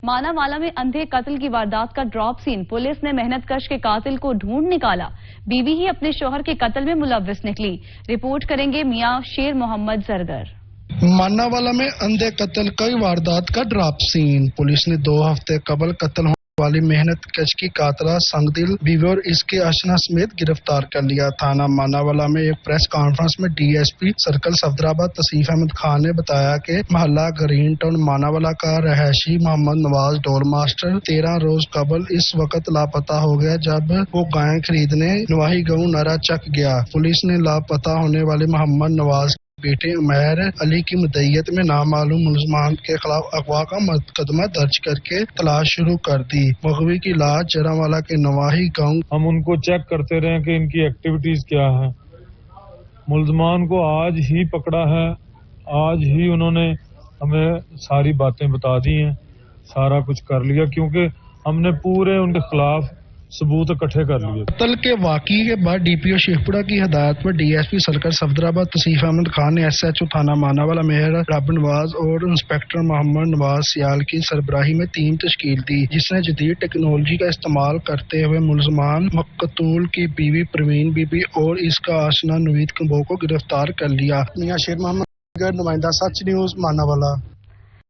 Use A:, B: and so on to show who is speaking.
A: مانا والا میں اندھے قتل کی واردات کا ڈراپ سین، پولیس نے محنت کش کے قاتل کو ڈھونڈ نکالا، بیوی ہی اپنے شوہر کے قتل میں ملوث نکلی۔ رپورٹ کریں گے میاں شیر محمد زرگر۔
B: مانا والا میں اندھے قتل کی واردات کا ڈراپ سین، پولیس نے 2 ہفتے قبل قتل ہونے والی محنت کش کی قاتلہ سنگدل بیوی اور اس کے آشنا سمیت گرفتار کر لیا۔ تھانہ مانا والا میں ایک پریس کانفرنس میں D S P circle Safdarabad Tauseef Ahmad Khan نے بتایا کہ محلہ گرین ٹاؤن مانا والا کا رہائشی محمد نواز ڈول ماسٹر 13 روز قبل اس وقت لاپتہ ہو گیا جب وہ گائے خریدنے نواحی گاؤں نارا چک گیا۔ پولیس نے لاپتہ ہونے والے محمد نواز بیٹے عمیر علی کی مدعیت میں نامعلوم ملزمان کے خلاف اغوا کا مقدمہ درج کر کے تلاش شروع کر دی۔ مغوی کی لاش جرانوالا کے نواحی گاؤں
C: ہم ان کو چیک کرتے رہے کہ ان کی ایکٹیویٹیز کیا ہے۔ ملزمان کو آج ہی پکڑا ہے، آج ہی انہوں نے ہمیں ساری باتیں بتا دی ہیں، سارا کچھ کر لیا، کیونکہ ہم نے پورے ان کے خلاف ثبوت اکٹھے کر لیے۔
B: قتل کے واقعے کے بعد ڈی پی او شیخ پورہ کی ہدایت پر D S P circle Safdarabad Tauseef Ahmad Khan نے ایس ایچ او تھانہ مانا والا مہر رب نواز اور انسپکٹر محمد نواز سیال کی سربراہی میں ٹیم تشکیل دی، جس نے جدید ٹیکنالوجی کا استعمال کرتے ہوئے ملزمان مقتول کی بیوی پروین بی بی اور اس کا آشنا نوید کمبو کو گرفتار کر لیا۔ میاں شیر محمد نمائندہ سچ نیوز مانا والا۔